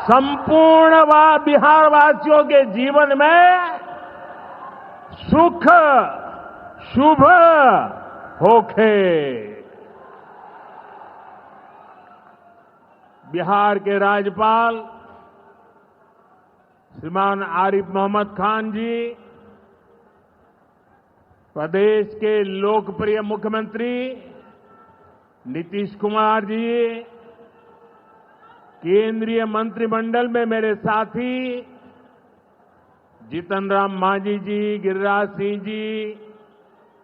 संपूर्ण बिहार वासियों के जीवन में सुख शुभ होखे। बिहार के राज्यपाल श्रीमान आरिफ मोहम्मद खान जी, प्रदेश के लोकप्रिय मुख्यमंत्री नीतीश कुमार जी, केंद्रीय मंत्रिमंडल में मेरे साथी जीतन राम मांझी जी, गिरिराज सिंह जी,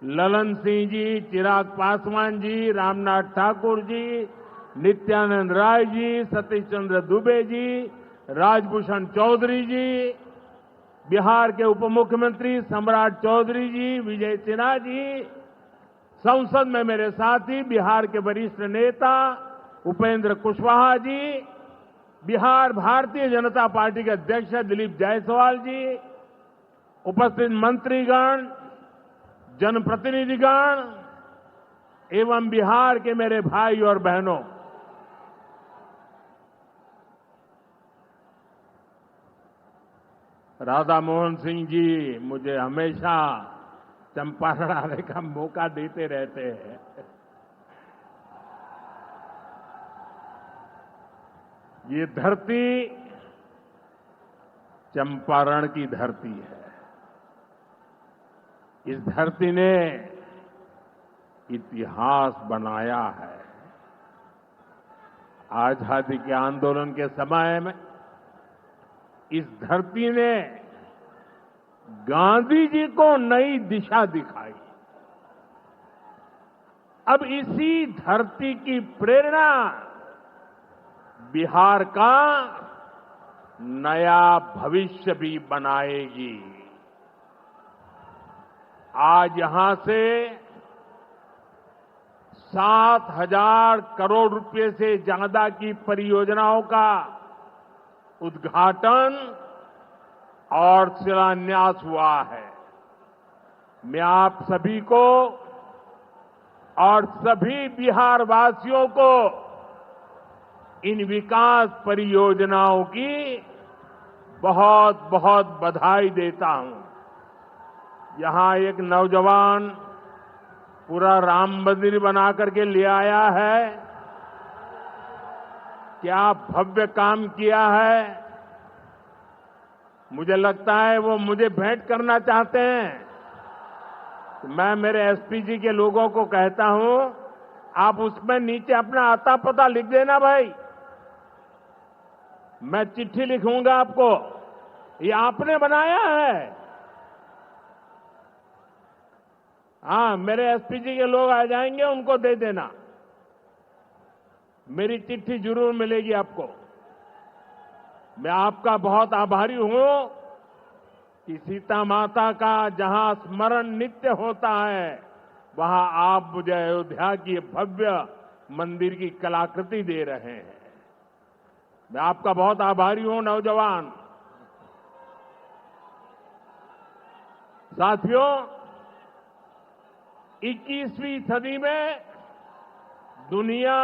ललन सिंह जी, चिराग पासवान जी, रामनाथ ठाकुर जी, नित्यानंद राय जी, सतीश चंद्र दुबे जी, राजभूषण चौधरी जी, बिहार के उप मुख्यमंत्री सम्राट चौधरी जी, विजय सिन्हा जी, संसद में मेरे साथी बिहार के वरिष्ठ नेता उपेंद्र कुशवाहा जी, बिहार भारतीय जनता पार्टी के अध्यक्ष दिलीप जायसवाल जी, उपस्थित मंत्रीगण, जनप्रतिनिधिगण एवं बिहार के मेरे भाई और बहनों, राधा मोहन सिंह जी मुझे हमेशा चंपारण आने का मौका देते रहते हैं। ये धरती चंपारण की धरती है। इस धरती ने इतिहास बनाया है। आजादी के आंदोलन के समय में इस धरती ने गांधी जी को नई दिशा दिखाई। अब इसी धरती की प्रेरणा बिहार का नया भविष्य भी बनाएगी। आज यहां से 7,000 करोड़ रुपए से ज्यादा की परियोजनाओं का उद्घाटन और शिलान्यास हुआ है। मैं आप सभी को और सभी बिहार वासियों को इन विकास परियोजनाओं की बहुत बहुत बधाई देता हूं। यहां एक नौजवान पूरा राम मंदिर बना करके ले आया है। क्या भव्य काम किया है। मुझे लगता है वो मुझे भेंट करना चाहते हैं। तो मैं मेरे एसपी जी के लोगों को कहता हूं, आप उसमें नीचे अपना आता पता लिख देना भाई। मैं चिट्ठी लिखूंगा आपको, ये आपने बनाया है। हाँ, मेरे एसपी जी के लोग आ जाएंगे, उनको दे देना। मेरी चिट्ठी जरूर मिलेगी आपको। मैं आपका बहुत आभारी हूं कि सीता माता का जहां स्मरण नित्य होता है, वहां आप मुझे अयोध्या की भव्य मंदिर की कलाकृति दे रहे हैं। मैं आपका बहुत आभारी हूं नौजवान साथियों। 21वीं सदी में दुनिया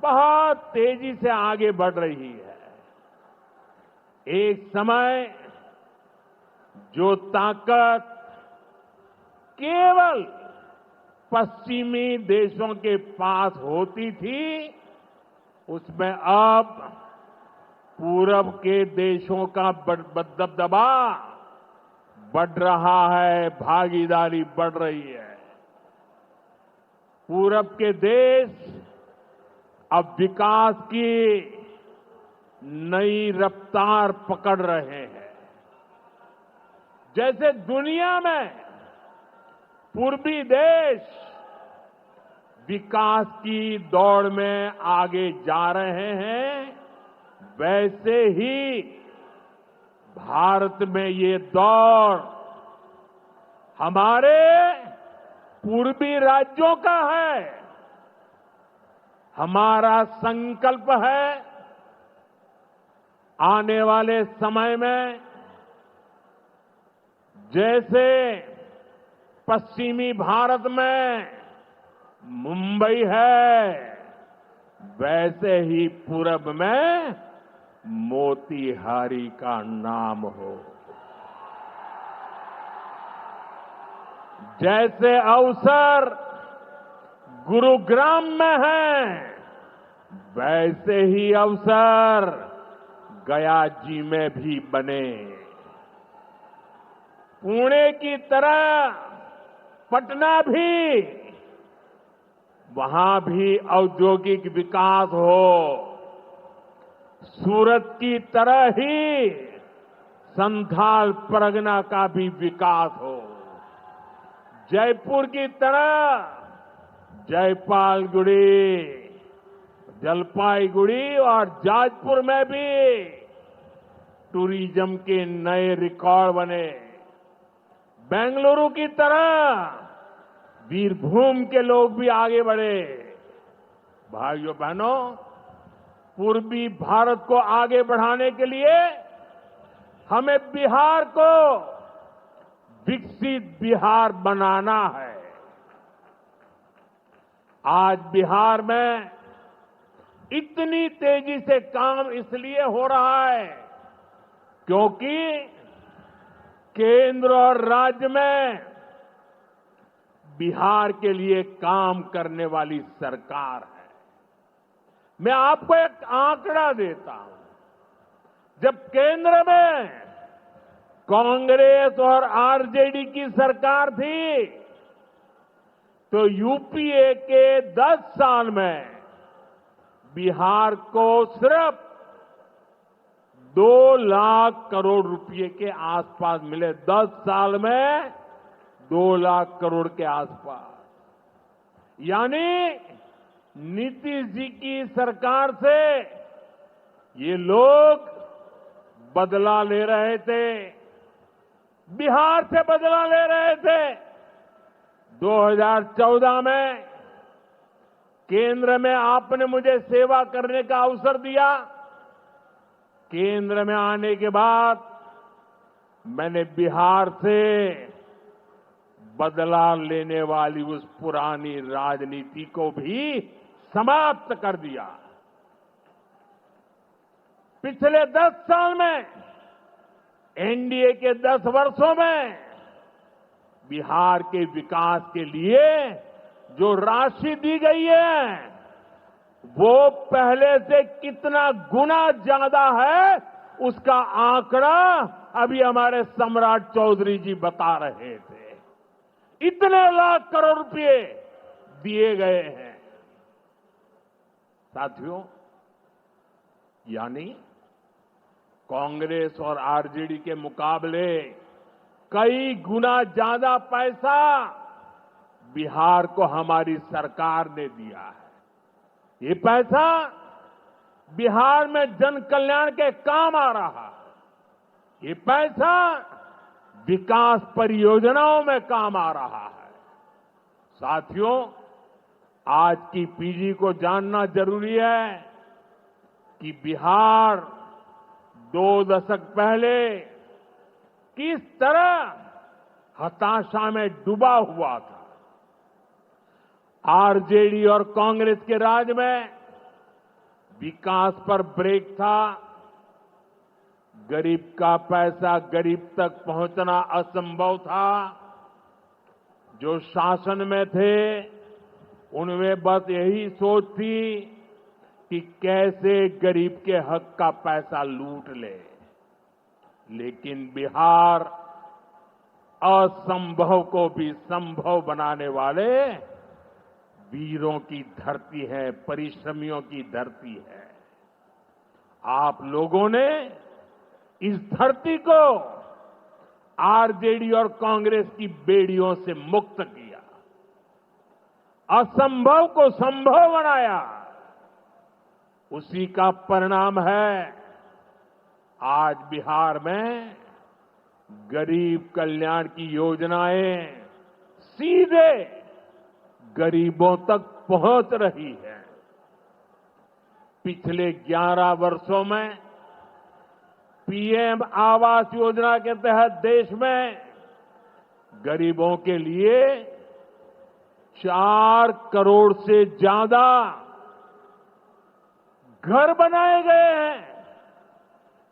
बहुत तेजी से आगे बढ़ रही है। एक समय जो ताकत केवल पश्चिमी देशों के पास होती थी, उसमें अब पूरब के देशों का दबदबा बढ़ रहा है, भागीदारी बढ़ रही है। पूरब के देश अब विकास की नई रफ्तार पकड़ रहे हैं। जैसे दुनिया में पूर्वी देश विकास की दौड़ में आगे जा रहे हैं, वैसे ही भारत में ये दौड़ हमारे पूर्वी राज्यों का है। हमारा संकल्प है आने वाले समय में जैसे पश्चिमी भारत में मुंबई है, वैसे ही पूरब में मोतीहारी का नाम हो। जैसे अवसर गुरुग्राम में है, वैसे ही अवसर गया जी में भी बने। पुणे की तरह पटना भी, वहां भी औद्योगिक विकास हो। सूरत की तरह ही संथाल परगना का भी विकास हो। जयपुर की तरह जयपालगुड़ी, जलपाईगुड़ी और जाजपुर में भी टूरिज्म के नए रिकॉर्ड बने। बेंगलुरु की तरह वीरभूम के लोग भी आगे बढ़े। भाइयों बहनों, पूर्वी भारत को आगे बढ़ाने के लिए हमें बिहार को विकसित बिहार बनाना है। आज बिहार में इतनी तेजी से काम इसलिए हो रहा है क्योंकि केंद्र और राज्य में बिहार के लिए काम करने वाली सरकार है। मैं आपको एक आंकड़ा देता हूं। जब केंद्र में कांग्रेस और आरजेडी की सरकार थी, तो यूपीए के 10 साल में बिहार को सिर्फ 2 लाख करोड़ रुपए के आसपास मिले। 10 साल में 2 लाख करोड़ के आसपास। यानी नीतीश जी की सरकार से ये लोग बदला ले रहे थे, बिहार से बदला ले रहे थे। 2014 में केंद्र में आपने मुझे सेवा करने का अवसर दिया। केंद्र में आने के बाद मैंने बिहार से बदला लेने वाली उस पुरानी राजनीति को भी समाप्त कर दिया। पिछले 10 साल में, एनडीए के 10 वर्षों में बिहार के विकास के लिए जो राशि दी गई है, वो पहले से कितना गुना ज्यादा है, उसका आंकड़ा अभी हमारे सम्राट चौधरी जी बता रहे थे। इतने लाख करोड़ रुपए दिए गए हैं। साथियों, यानी कांग्रेस और आरजेडी के मुकाबले कई गुना ज्यादा पैसा बिहार को हमारी सरकार ने दिया है। ये पैसा बिहार में जन कल्याण के काम आ रहा है। ये पैसा विकास परियोजनाओं में काम आ रहा है। साथियों, आज की पीढ़ी को जानना जरूरी है कि बिहार 2 दशक पहले किस तरह हताशा में डूबा हुआ था। आरजेडी और कांग्रेस के राज में विकास पर ब्रेक था। गरीब का पैसा गरीब तक पहुंचना असंभव था। जो शासन में थे, उनमें बस यही सोच थी कि कैसे गरीब के हक का पैसा लूट ले। लेकिन बिहार असंभव को भी संभव बनाने वाले वीरों की धरती है, परिश्रमियों की धरती है। आप लोगों ने इस धरती को आरजेडी और कांग्रेस की बेड़ियों से मुक्त किया, असंभव को संभव बनाया। उसी का परिणाम है आज बिहार में गरीब कल्याण की योजनाएं सीधे गरीबों तक पहुंच रही है। पिछले 11 वर्षों में पीएम आवास योजना के तहत देश में गरीबों के लिए 4 करोड़ से ज्यादा घर बनाए गए हैं।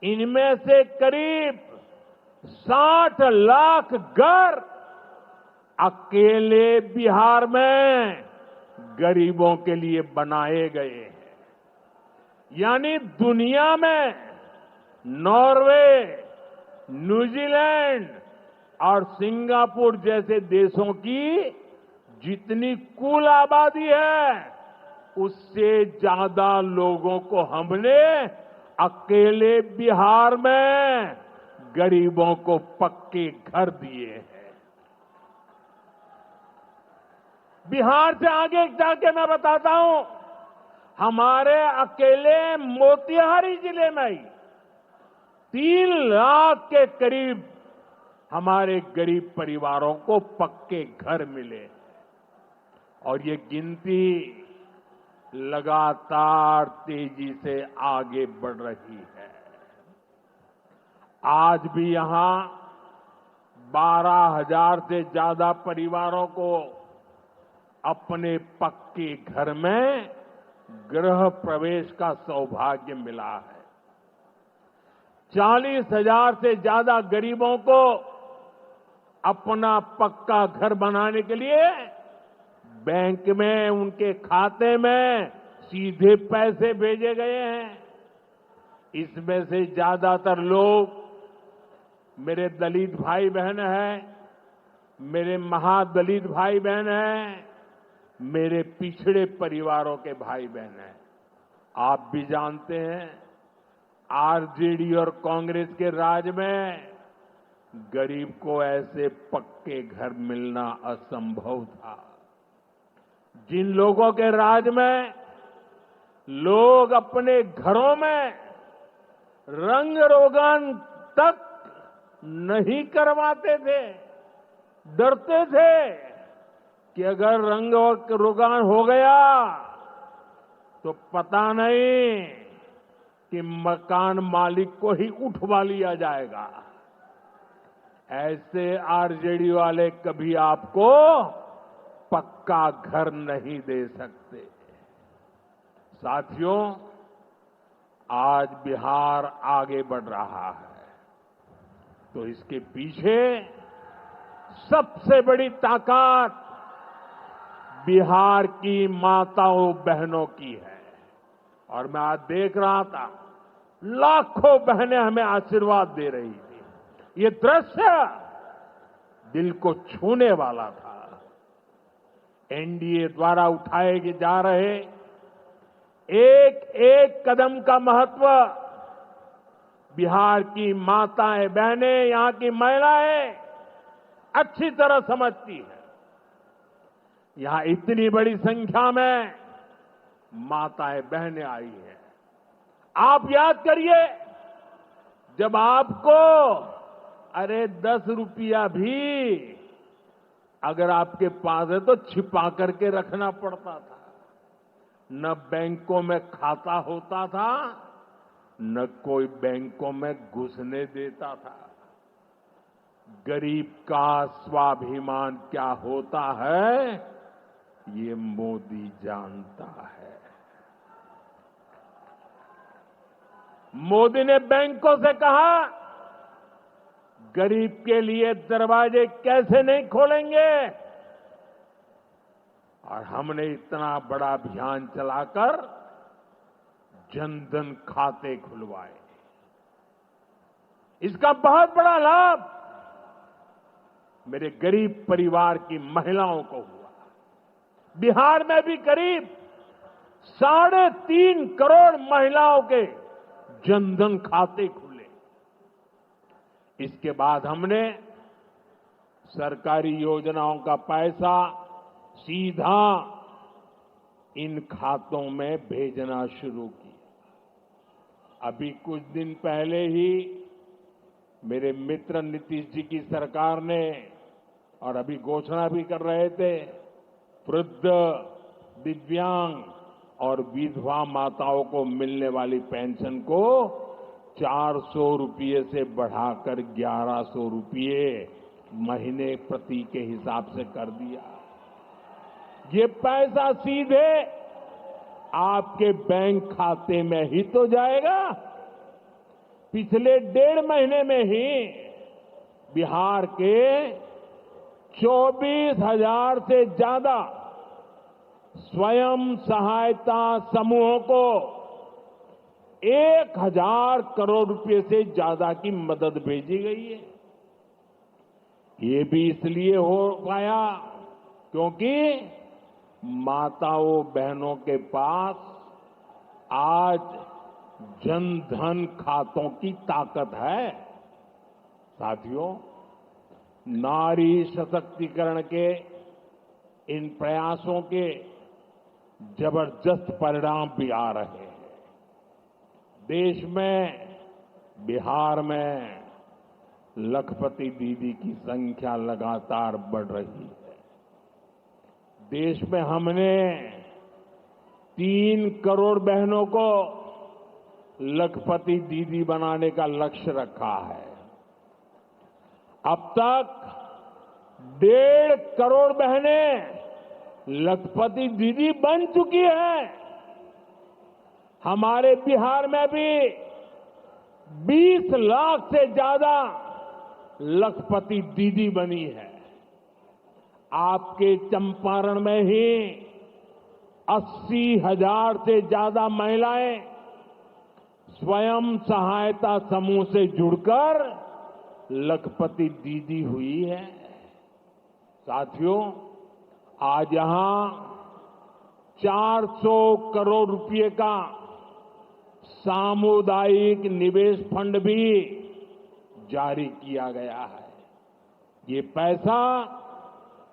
इनमें से करीब 60 लाख घर अकेले बिहार में गरीबों के लिए बनाए गए हैं। यानी दुनिया में नॉर्वे, न्यूजीलैंड और सिंगापुर जैसे देशों की जितनी कुल आबादी है, उससे ज्यादा लोगों को हमने अकेले बिहार में गरीबों को पक्के घर दिए हैं। बिहार से आगे जाके मैं बताता हूं, हमारे अकेले मोतिहारी जिले में ही 3 लाख के करीब हमारे गरीब परिवारों को पक्के घर मिले और ये गिनती लगातार तेजी से आगे बढ़ रही है। आज भी यहां 12,000 से ज्यादा परिवारों को अपने पक्के घर में गृह प्रवेश का सौभाग्य मिला है। 40,000 से ज्यादा गरीबों को अपना पक्का घर बनाने के लिए बैंक में उनके खाते में सीधे पैसे भेजे गए हैं। इसमें से ज्यादातर लोग मेरे दलित भाई बहन हैं, मेरे महादलित भाई बहन हैं, मेरे पिछड़े परिवारों के भाई बहन हैं। आप भी जानते हैं, आरजेडी और कांग्रेस के राज में गरीब को ऐसे पक्के घर मिलना असंभव था। जिन लोगों के राज में लोग अपने घरों में रंग रोगन तक नहीं करवाते थे, डरते थे कि अगर रंग रोगन हो गया तो पता नहीं कि मकान मालिक को ही उठवा लिया जाएगा। ऐसे आरजेडी वाले कभी आपको पक्का घर नहीं दे सकते। साथियों, आज बिहार आगे बढ़ रहा है तो इसके पीछे सबसे बड़ी ताकत बिहार की माताओं बहनों की है। और मैं आज देख रहा था, लाखों बहनें हमें आशीर्वाद दे रही थी। ये दृश्य दिल को छूने वाला था। एनडीए द्वारा उठाए जा रहे एक एक कदम का महत्व बिहार की माताएं बहनें, यहां की महिलाएं अच्छी तरह समझती है। यहां इतनी बड़ी संख्या में माताएं बहनें आई हैं। आप याद करिए, जब आपको 10 रुपया भी अगर आपके पास है तो छिपा करके रखना पड़ता था। न बैंकों में खाता होता था, न कोई बैंकों में घुसने देता था। गरीब का स्वाभिमान क्या होता है, ये मोदी जानता है। मोदी ने बैंकों से कहा, गरीब के लिए दरवाजे कैसे नहीं खोलेंगे, और हमने इतना बड़ा अभियान चलाकर जनधन खाते खुलवाए। इसका बहुत बड़ा लाभ मेरे गरीब परिवार की महिलाओं को हुआ। बिहार में भी करीब 3.5 करोड़ महिलाओं के जनधन खाते खुले। इसके बाद हमने सरकारी योजनाओं का पैसा सीधा इन खातों में भेजना शुरू किया। अभी कुछ दिन पहले ही मेरे मित्र नीतीश जी की सरकार ने, और अभी घोषणा भी कर रहे थे, वृद्ध, दिव्यांग और विधवा माताओं को मिलने वाली पेंशन को 400 रुपये से बढ़ाकर 1100 रुपये महीने प्रति के हिसाब से कर दिया। ये पैसा सीधे आपके बैंक खाते में ही तो जाएगा, पिछले 1.5 महीने में ही बिहार के 24,000 से ज्यादा स्वयं सहायता समूहों को 1,000 करोड़ रुपए से ज्यादा की मदद भेजी गई है। ये भी इसलिए हो पाया क्योंकि माताओं बहनों के पास आज जन धन खातों की ताकत है। साथियों, नारी सशक्तिकरण के इन प्रयासों के जबरदस्त परिणाम भी आ रहे हैं। देश में, बिहार में लखपति दीदी की संख्या लगातार बढ़ रही है। देश में हमने 3 करोड़ बहनों को लखपति दीदी बनाने का लक्ष्य रखा है। अब तक 1.5 करोड़ बहनें लखपति दीदी बन चुकी हैं। हमारे बिहार में भी 20 लाख से ज्यादा लखपति दीदी बनी है। आपके चंपारण में ही 80,000 से ज्यादा महिलाएं स्वयं सहायता समूह से जुड़कर लखपति दीदी हुई है। साथियों, आज यहां 400 करोड़ रुपए का सामुदायिक निवेश फंड भी जारी किया गया है। ये पैसा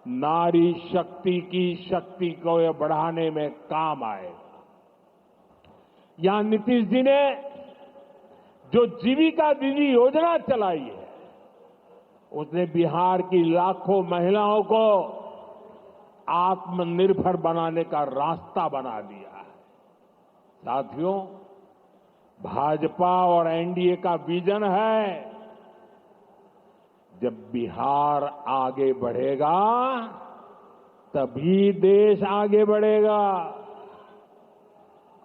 नारी शक्ति की शक्ति को बढ़ाने में काम आएगा। यहां नीतीश जी ने जो जीविका दीदी योजना चलाई है, उसने बिहार की लाखों महिलाओं को आत्मनिर्भर बनाने का रास्ता बना दिया है। साथियों, भाजपा और एनडीए का विजन है, जब बिहार आगे बढ़ेगा तभी देश आगे बढ़ेगा,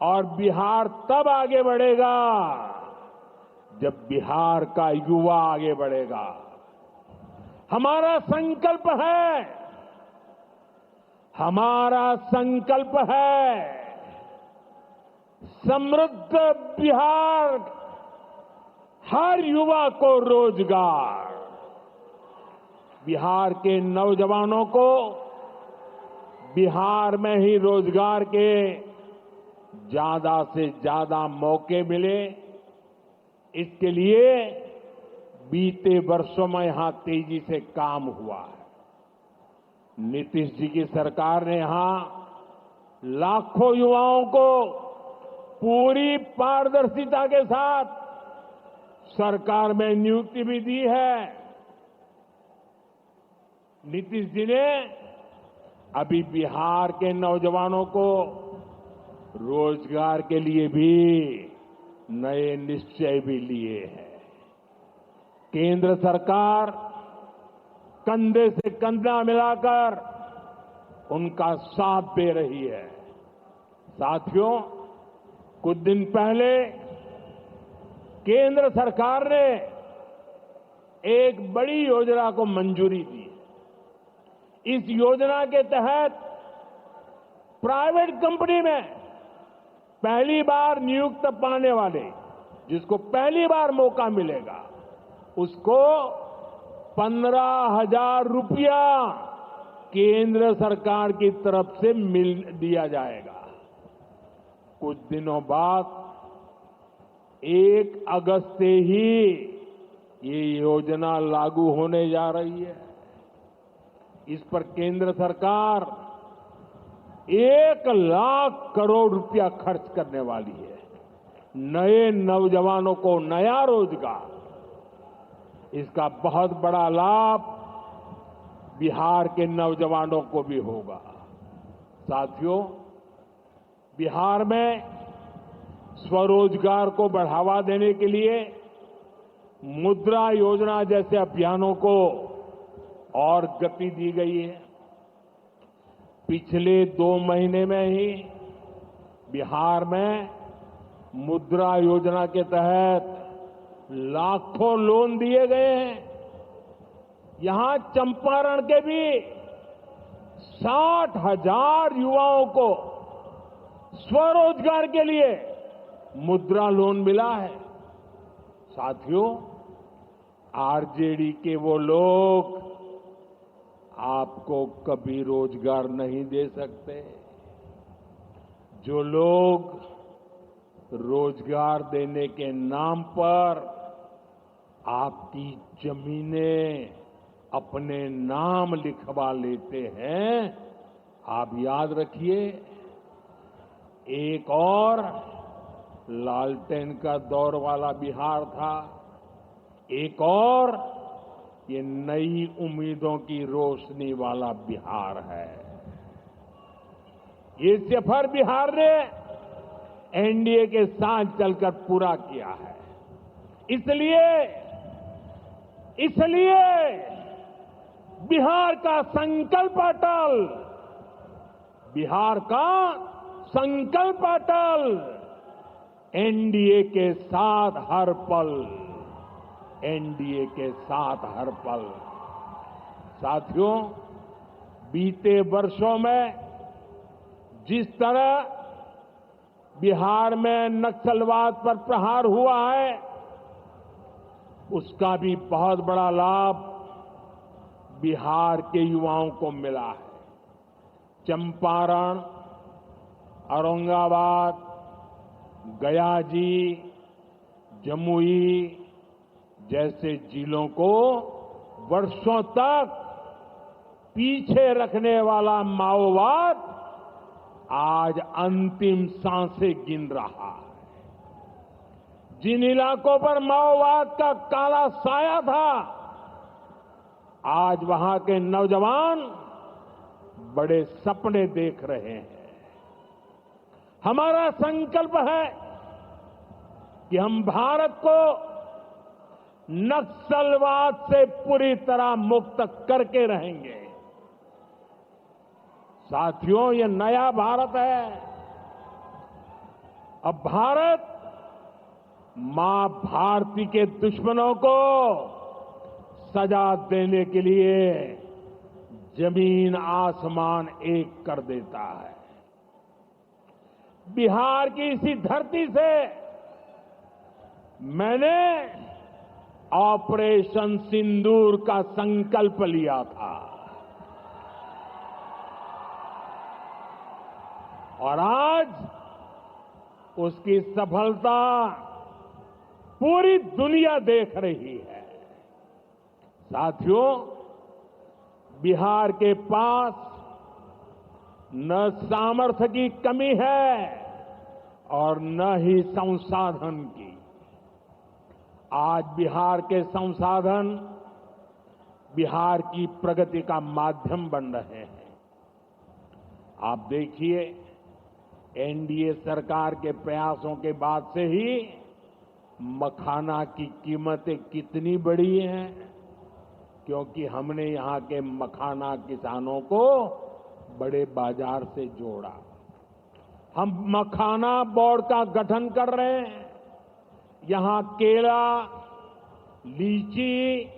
और बिहार तब आगे बढ़ेगा जब बिहार का युवा आगे बढ़ेगा। हमारा संकल्प है समृद्ध बिहार, हर युवा को रोजगार। बिहार के नौजवानों को बिहार में ही रोजगार के ज्यादा से ज्यादा मौके मिले, इसके लिए बीते वर्षों में यहां तेजी से काम हुआ है। नीतीश जी की सरकार ने यहां लाखों युवाओं को पूरी पारदर्शिता के साथ सरकार में नियुक्ति भी दी है। नीतीश जी ने अभी बिहार के नौजवानों को रोजगार के लिए भी नए निश्चय भी लिए हैं। केंद्र सरकार कंधे से कंधा मिलाकर उनका साथ दे रही है। साथियों, कुछ दिन पहले केंद्र सरकार ने एक बड़ी योजना को मंजूरी दी। इस योजना के तहत प्राइवेट कंपनी में पहली बार नियुक्त पाने वाले, जिसको पहली बार मौका मिलेगा, उसको 15,000 रुपया केंद्र सरकार की तरफ से दिया जाएगा। कुछ दिनों बाद 1 अगस्त से ही ये योजना लागू होने जा रही है। इस पर केंद्र सरकार 1 लाख करोड़ रुपया खर्च करने वाली है। नए नौजवानों को नया रोजगार, इसका बहुत बड़ा लाभ बिहार के नौजवानों को भी होगा। साथियों, बिहार में स्वरोजगार को बढ़ावा देने के लिए मुद्रा योजना जैसे अभियानों को और गति दी गई है। पिछले 2 महीने में ही बिहार में मुद्रा योजना के तहत लाखों लोन दिए गए हैं। यहां चंपारण के भी 60,000 युवाओं को स्वरोजगार के लिए मुद्रा लोन मिला है। साथियों, आरजेडी के वो लोग आपको कभी रोजगार नहीं दे सकते। जो लोग रोजगार देने के नाम पर आपकी जमीनें अपने नाम लिखवा लेते हैं, आप याद रखिए, एक और लालटेन का दौर वाला बिहार था, एक और ये नई उम्मीदों की रोशनी वाला बिहार है। ये सफर बिहार ने एनडीए के साथ चलकर पूरा किया है। इसलिए बिहार का संकल्प अटल, बिहार का संकल्प अटल, एनडीए के साथ हर पल, एनडीए के साथ हर पल। साथियों, बीते वर्षों में जिस तरह बिहार में नक्सलवाद पर प्रहार हुआ है, उसका भी बहुत बड़ा लाभ बिहार के युवाओं को मिला है। चंपारण, औरंगाबाद, गया जी, जमुई जैसे जिलों को वर्षों तक पीछे रखने वाला माओवाद आज अंतिम सांसें गिन रहा है। जिन इलाकों पर माओवाद का काला साया था, आज वहां के नौजवान बड़े सपने देख रहे हैं। हमारा संकल्प है कि हम भारत को नक्सलवाद से पूरी तरह मुक्त करके रहेंगे। साथियों, ये नया भारत है। अब भारत मां भारती के दुश्मनों को सजा देने के लिए जमीन आसमान एक कर देता है। बिहार की इसी धरती से मैंने ऑपरेशन सिंदूर का संकल्प लिया था और आज उसकी सफलता पूरी दुनिया देख रही है। साथियों, बिहार के पास न सामर्थ्य की कमी है और न ही संसाधन की। आज बिहार के संसाधन बिहार की प्रगति का माध्यम बन रहे हैं। आप देखिए, एनडीए सरकार के प्रयासों के बाद से ही मखाना की कीमतें कितनी बढ़ी हैं, क्योंकि हमने यहां के मखाना किसानों को बड़े बाजार से जोड़ा। हम मखाना बोर्ड का गठन कर रहे हैं। यहां केला, लीची,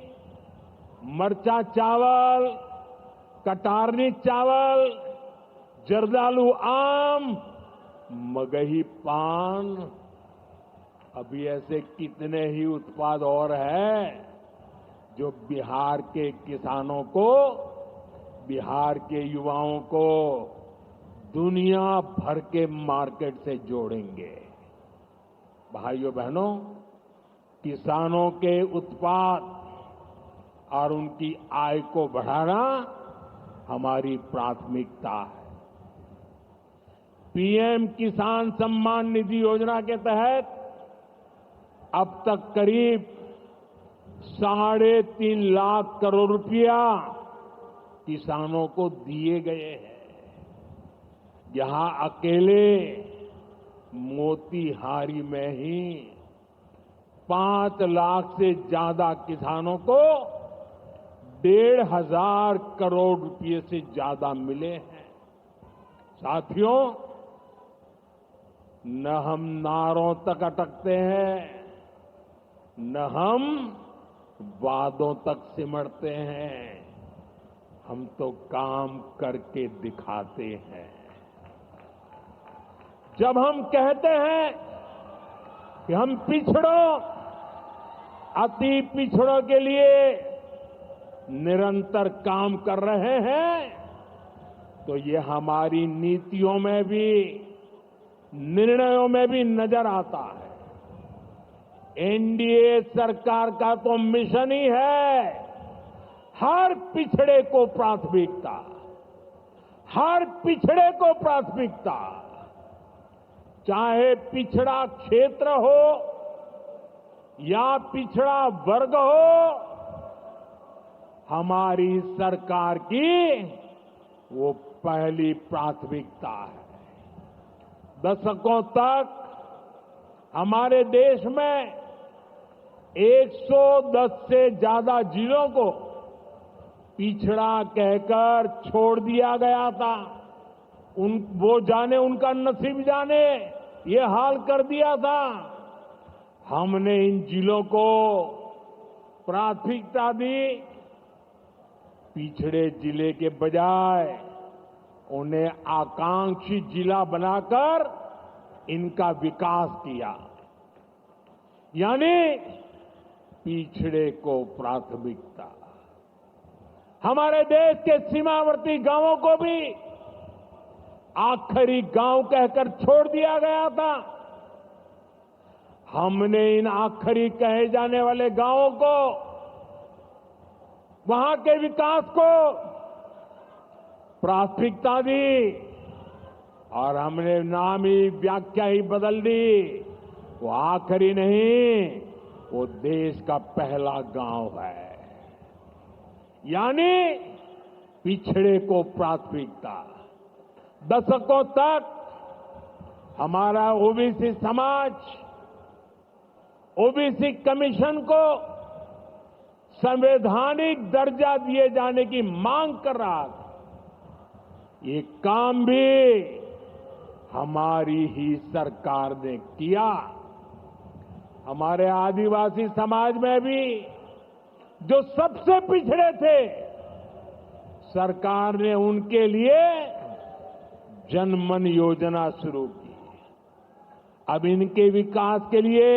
मरचा चावल, कटारनी चावल, जर्दालू आम, मगही पान, अभी ऐसे कितने ही उत्पाद और हैं जो बिहार के किसानों को, बिहार के युवाओं को दुनिया भर के मार्केट से जोड़ेंगे। भाइयों बहनों, किसानों के उत्पाद और उनकी आय को बढ़ाना हमारी प्राथमिकता है। पीएम किसान सम्मान निधि योजना के तहत अब तक करीब 3.5 लाख करोड़ रुपया किसानों को दिए गए हैं। यहां अकेले मोतीहारी में ही 5 लाख से ज्यादा किसानों को 1,500 करोड़ रुपए से ज्यादा मिले हैं। साथियों, न हम नारों तक अटकते हैं, न हम वादों तक सिमटते हैं, हम तो काम करके दिखाते हैं। जब हम कहते हैं कि हम पिछड़ों, अति पिछड़ों के लिए निरंतर काम कर रहे हैं, तो ये हमारी नीतियों में भी, निर्णयों में भी नजर आता है। एनडीए सरकार का तो मिशन ही है हर पिछड़े को प्राथमिकता, हर पिछड़े को प्राथमिकता, चाहे पिछड़ा क्षेत्र हो या पिछड़ा वर्ग हो, हमारी सरकार की वो पहली प्राथमिकता है। दशकों तक हमारे देश में 110 से ज्यादा जिलों को पिछड़ा कहकर छोड़ दिया गया था। वो जाने, उनका नसीब जाने, ये हाल कर दिया था। हमने इन जिलों को प्राथमिकता दी, पिछड़े जिले के बजाय उन्हें आकांक्षी जिला बनाकर इनका विकास किया, यानी पिछड़े को प्राथमिकता। हमारे देश के सीमावर्ती गांवों को भी आखिरी गांव कहकर छोड़ दिया गया था। हमने इन आखिरी कहे जाने वाले गांवों को, वहां के विकास को प्राथमिकता दी और हमने नाम ही, व्याख्या ही बदल दी। वो आखिरी नहीं, वो देश का पहला गांव है, यानी पिछड़े को प्राथमिकता। दशकों तक हमारा ओबीसी समाज ओबीसी कमीशन को संवैधानिक दर्जा दिए जाने की मांग कर रहा था। ये काम भी हमारी ही सरकार ने किया। हमारे आदिवासी समाज में भी जो सबसे पिछड़े थे, सरकार ने उनके लिए जनमन योजना शुरू की। अब इनके विकास के लिए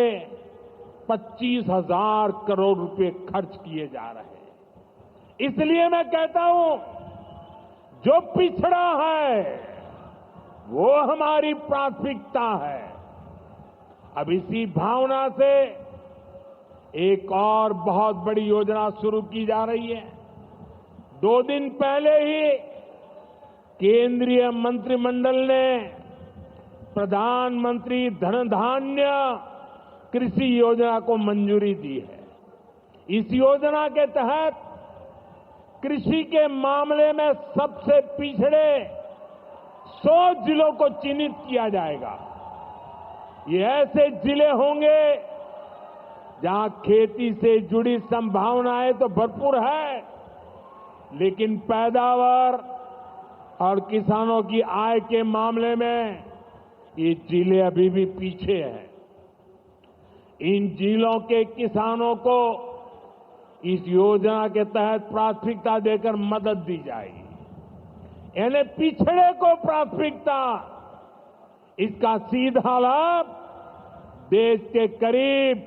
25,000 करोड़ रुपए खर्च किए जा रहे हैं। इसलिए मैं कहता हूं, जो पिछड़ा है वो हमारी प्राथमिकता है। अब इसी भावना से एक और बहुत बड़ी योजना शुरू की जा रही है। 2 दिन पहले ही केंद्रीय मंत्रिमंडल ने प्रधानमंत्री धन धान्य कृषि योजना को मंजूरी दी है। इस योजना के तहत कृषि के मामले में सबसे पिछड़े 100 जिलों को चिन्हित किया जाएगा। ये ऐसे जिले होंगे जहां खेती से जुड़ी संभावनाएं तो भरपूर है, लेकिन पैदावार और किसानों की आय के मामले में ये जिले अभी भी पीछे हैं। इन जिलों के किसानों को इस योजना के तहत प्राथमिकता देकर मदद दी जाएगी, यानी पिछड़े को प्राथमिकता। इसका सीधा लाभ देश के करीब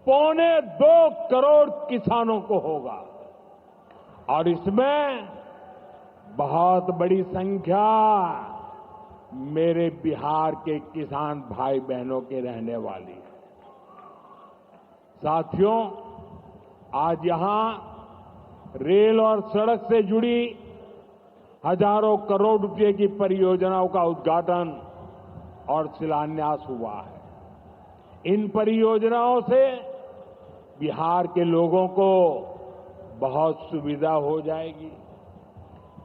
2.25 करोड़ किसानों को होगा और इसमें बहुत बड़ी संख्या मेरे बिहार के किसान भाई बहनों के रहने वाली है। साथियों, आज यहां रेल और सड़क से जुड़ी हजारों करोड़ रुपए की परियोजनाओं का उद्घाटन और शिलान्यास हुआ है। इन परियोजनाओं से बिहार के लोगों को बहुत सुविधा हो जाएगी।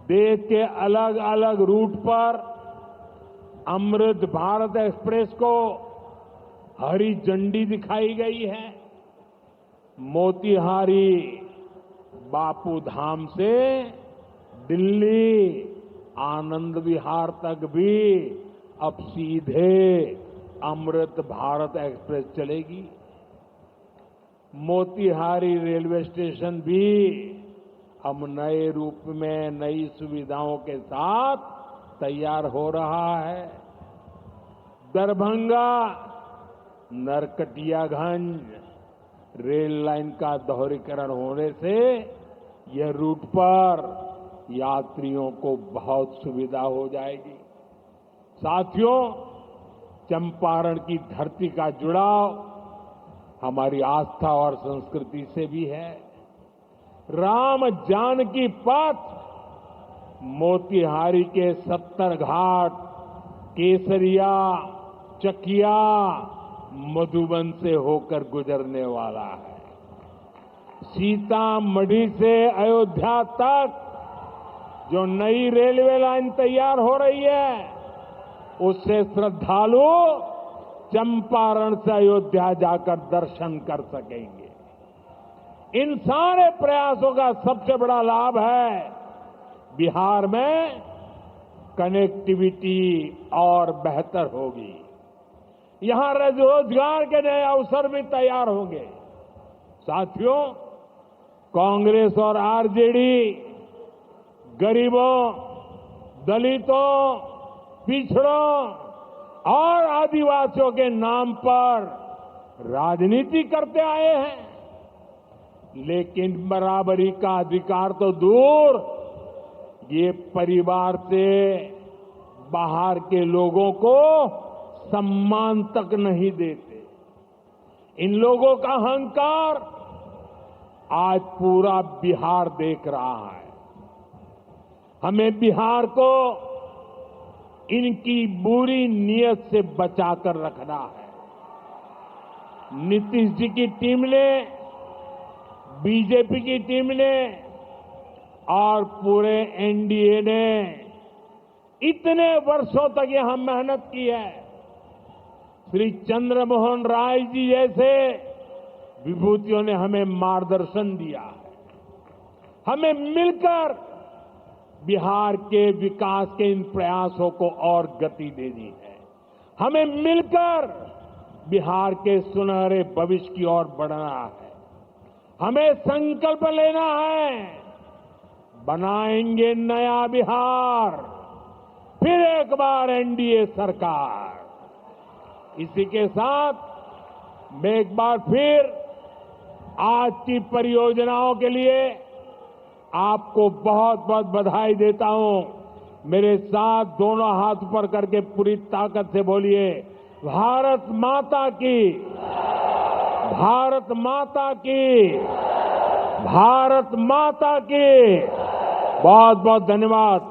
देश के अलग अलग रूट पर अमृत भारत एक्सप्रेस को हरी झंडी दिखाई गई है। मोतिहारी बापू धाम से दिल्ली आनंद विहार तक भी अब सीधे अमृत भारत एक्सप्रेस चलेगी। मोतीहारी रेलवे स्टेशन भी अब नए रूप में नई सुविधाओं के साथ तैयार हो रहा है। दरभंगा नरकटियागंज रेल लाइन का दोहरीकरण होने से यह रूट पर यात्रियों को बहुत सुविधा हो जाएगी। साथियों, चंपारण की धरती का जुड़ाव हमारी आस्था और संस्कृति से भी है। राम जानकी पथ मोतिहारी के 70 घाट, केसरिया, चकिया, मधुबन से होकर गुजरने वाला है। सीतामढ़ी से अयोध्या तक जो नई रेलवे लाइन तैयार हो रही है, उससे श्रद्धालु चंपारण से अयोध्या जाकर दर्शन कर सकेंगे। इन सारे प्रयासों का सबसे बड़ा लाभ है बिहार में कनेक्टिविटी और बेहतर होगी। यहां रोजगार के नए अवसर भी तैयार होंगे। साथियों, कांग्रेस और आरजेडी गरीबों, दलितों, पिछड़ों और आदिवासियों के नाम पर राजनीति करते आए हैं, लेकिन बराबरी का अधिकार तो दूर, ये परिवार से बाहर के लोगों को सम्मान तक नहीं देते। इन लोगों का अहंकार आज पूरा बिहार देख रहा है। हमें बिहार को इनकी बुरी नीयत से बचाकर रखना है। नीतीश जी की टीम ने, बीजेपी की टीम ने और पूरे एनडीए ने इतने वर्षों तक यहां मेहनत की है। श्री चंद्रमोहन राय जी जैसे विभूतियों ने हमें मार्गदर्शन दिया है। हमें मिलकर बिहार के विकास के इन प्रयासों को और गति देनी है। हमें मिलकर बिहार के सुनहरे भविष्य की ओर बढ़ना है। हमें संकल्प लेना है, बनाएंगे नया बिहार, फिर एक बार एनडीए सरकार। इसी के साथ मैं एक बार फिर आज की परियोजनाओं के लिए आपको बहुत बहुत बधाई देता हूं। मेरे साथ दोनों हाथ ऊपर करके पूरी ताकत से बोलिए, भारत माता की, भारत माता की, भारत माता की। बहुत बहुत धन्यवाद।